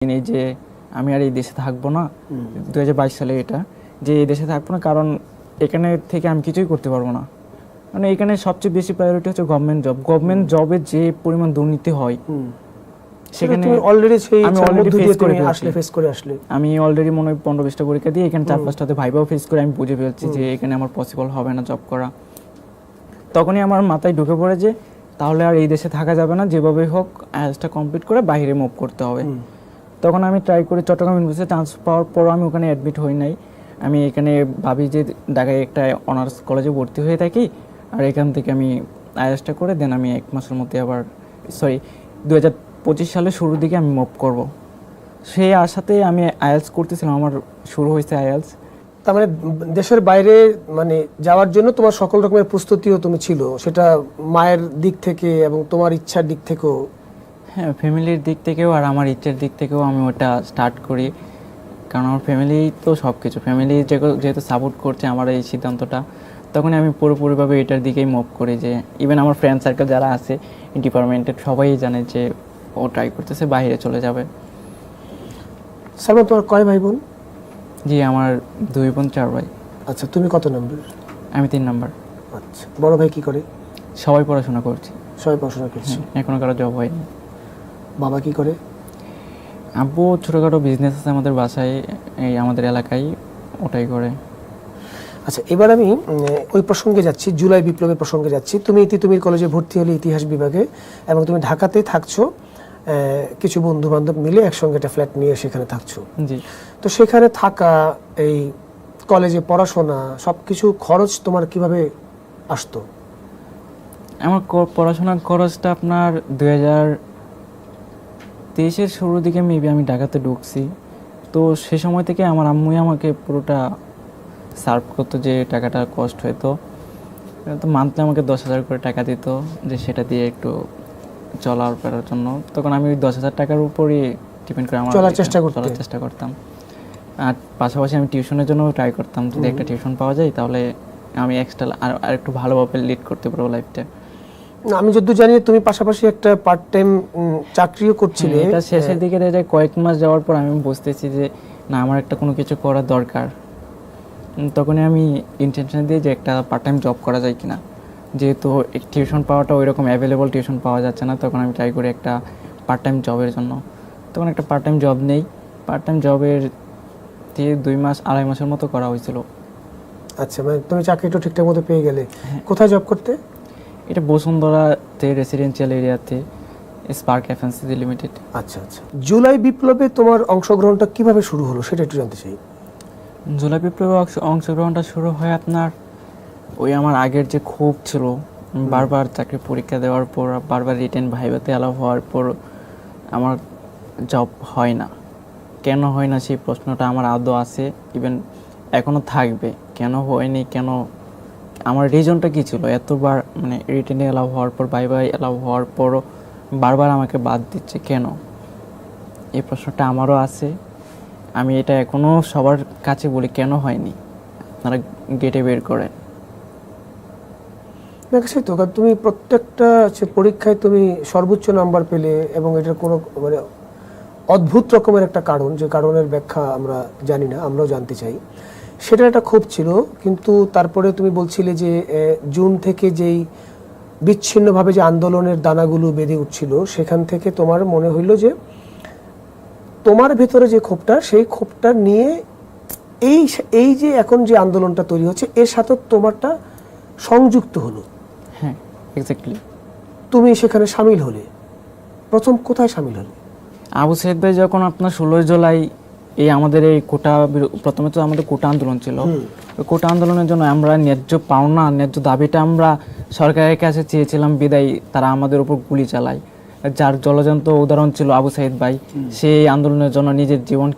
এই যে আমি আর এই দেশে থাকবো না, 2022 সালে এটা যে এই দেশে থাকবো না, কারণ এখানে থেকে আমি কিছুই করতে পারবো না। মানে এখানে সবচেয়ে বেশি প্রায়োরিটি হচ্ছে গভর্নমেন্ট জব। গভর্নমেন্ট জবে যে পরিমাণ দুর্নীতি হয় সেখানে অলরেডি সেই আমি অলরেডি ফেস করে আসলে আমি অলরেডি মনে হয় 15-20টা পরীক্ষা দিয়ে এখানে 4-5টাতে ভাইভাও ফেস করে আমি বুঝে ফেলছি যে এখানে আমার পসিবল হবে না জব করা। তখনই আমার মাথায় ঢুকে পড়ে যে তাহলে আর এই দেশে থাকা যাবে না, যেভাবে হোক আইএলটিএসটা কমপ্লিট করে বাইরে মুভ করতে হবে। তখন আমি ট্রাই করি, চট্টগ্রাম ইউনিভার্সিটি চান্স পাওয়ার পরও আমি ওখানে অ্যাডমিট হই নাই। আমি এখানে ভাবি যে ঢাকায় একটা অনার্স কলেজে ভর্তি হয়ে থাকি, আর এখান থেকে আমি আইএলটিএসটা করে দেন আমি 1 মাসের মধ্যে আবার 2025 সালের শুরুর দিকে আমি মুভ করব। সেই আশাতে আমি আইএলটিএস করতেছিলাম, আমার শুরু হয়েছে আইএলটিএস। তার মানে দেশের বাইরে মানে যাওয়ার জন্য তোমার সকল রকমের প্রস্তুতিও তুমি ছিল, সেটা মায়ের দিক থেকে এবং তোমার ইচ্ছার দিক থেকেও। হ্যাঁ, ফ্যামিলির দিক থেকেও আর আমার ইচ্ছার দিক থেকেও আমি ওটা স্টার্ট করি, কারণ আমার ফ্যামিলি তো সব কিছু, ফ্যামিলি যেহেতু সাপোর্ট করছে আমার এই সিদ্ধান্তটা, তখনই আমি পুরোপুরিভাবে এটার দিকেই মুভ করি। যে ইভেন আমার ফ্রেন্ড সার্কেল যারা আছে ডিপার্টমেন্টের সবাই জানে যে ও ট্রাই করতেছে বাইরে চলে যাবে। সালমান, তোমার কয় ভাই বোন? জি, আমার 2 বোন 4 ভাই। আচ্ছা, তুমি কত নম্বর? আমি 3 নাম্বার। আচ্ছা, বড় ভাই কি করে? সবাই পড়াশোনা করছি। সবাই পড়াশোনা করছে। এখনো কারো জব হয়নি। বাবা কি করে? আব্বু ছোটোখাটো বিজনেস আছে আমাদের বাসায়, এই আমাদের এলাকায়, ওটাই করে। আচ্ছা, এবার আমি ওই প্রসঙ্গে যাচ্ছি, জুলাই বিপ্লবের প্রসঙ্গে যাচ্ছি। তুমি তিতুমির কলেজে ভর্তি হলে ইতিহাস বিভাগে, এবং তুমি ঢাকাতেই থাকছো, কিছু বন্ধু বান্ধব মিলে একসঙ্গে একটা ফ্ল্যাট নিয়ে সেখানে থাকছো। জি। তো সেখানে থাকা, এই কলেজে পড়াশোনা, সবকিছু খরচ তোমার কিভাবে আসতো? আমার পড়াশোনার খরচটা আপনার 2023-এর শুরুর দিকে মেবি আমি ঢাকাতে ঢুকছি, তো সে সময় থেকে আমার আম্মুই আমাকে পুরোটা সার্ভ করতো, যে টাকাটা কষ্ট হতো। তো মান্থলি আমাকে 10,000 করে টাকা দিত, যে সেটা দিয়ে একটু চলার করার জন্য। তখন আমি ওই 10,000 টাকার উপরই ডিপেন্ড করে আমার চলার চেষ্টা করতাম। আর পাশাপাশি আমি টিউশনের জন্য ট্রাই করতাম, যদি একটা টিউশন পাওয়া যায় তাহলে আমি এক্সট্রা আর একটু ভালোভাবে লিড করতে পারবো লাইফটা। আমি যতদূর জানি তুমি পাশাপাশি একটা পার্ট টাইম চাকরিও করছিলে। এটা শেষের দিকে দেখা কয়েক মাস যাওয়ার পর আমি বুঝতেছি যে না, আমার একটা কোনো কিছু করার দরকার। তখনই আমি ইন্টেনশন দিয়ে যে একটা পার্ট টাইম জব করা যায় কিনা, যেহেতু টিউশন পাওয়াটা ওই রকম অ্যাভেলেবল টিউশন পাওয়া যাচ্ছে না, তখন আমি ট্রাই করি একটা পার্ট টাইম জবের জন্য। তখন একটা পার্ট টাইম জব নেই, পার্ট টাইম জবের দিয়ে 2-2.5 মাসের মতো করা হয়েছিল। আচ্ছা, মানে তুমি চাকরিটা ঠিকঠাক মতো পেয়ে গেলে। কোথায় জব করতে? এটা বসুন্ধরাতে, রেসিডেন্সিয়াল এরিয়াতে, স্পার্ক এফএনসি লিমিটেড। আচ্ছা আচ্ছা, জুলাই বিপ্লবে তোমার অংশগ্রহণটা কিভাবে শুরু হলো সেটা একটু জানতে চাই। জুলাই বিপ্লবে অংশগ্রহণটা শুরু হয় আপনার ওই আমার আগের যে ক্ষোভ ছিল, বারবার চাকরি পরীক্ষা দেওয়ার পর, বারবার রিটেন ভাইভাতে অ্যালাউ হওয়ার পর আমার জব হয় না। কেন হয় না সেই প্রশ্নটা আমার আদৌ আছে, ইভেন এখনও থাকবে। কেন হয়নি, কেন, আমার রিজনটা কী ছিল? এতবার মানে রিটেনে অ্যালাউ হওয়ার পর, ভাই অ্যালাউ হওয়ার পরও বারবার আমাকে বাদ দিচ্ছে কেন? এই প্রশ্নটা আমারও আছে। আমি এটা এখনও সবার কাছে বলি, কেন হয়নি, আপনারা গেটে বের করেন। সেই তো, তুমি প্রত্যেকটা পরীক্ষায় তুমি সর্বোচ্চ নাম্বার পেলে, এবং এটার কোনো মানে অদ্ভুত রকমের একটা কারণ, যে কারণের ব্যাখ্যা আমরা জানি না, আমরাও জানতে চাই। সেটা একটা ক্ষোভ ছিল, কিন্তু তারপরে তুমি বলছিলে যে জুন থেকে যেই বিচ্ছিন্নভাবে যে আন্দোলনের দানাগুলো বেঁধে উঠছিল, সেখান থেকে তোমার মনে হইল যে তোমার ভেতরে যে ক্ষোভটা, সেই ক্ষোভটা নিয়ে এই যে এখন যে আন্দোলনটা তৈরি হচ্ছে, এর সাথে তোমারটা সংযুক্ত হলো। হ্যাঁ, এক্স্যাক্টলি। তুমি সেখানে সামিল হলে। প্রথম কোথায় সামিল হলে? আবু সাইদ ভাই যখন আপনার 16 জুলাই এই আমাদের এই কোটা, প্রথমে তো আমাদের কোটা আন্দোলন ছিল, ওই কোটা আন্দোলনের জন্য আমরা ন্যায্য পাওনা, ন্যায্য দাবিটা আমরা সরকারের কাছে চেয়েছিলাম, বিদায় তারা আমাদের উপর গুলি চালায়। যার জলজন্ত উদাহরণ ছিল আবু সাইদ ভাই, সেই আন্দোলনের জন্য নিজের জীবন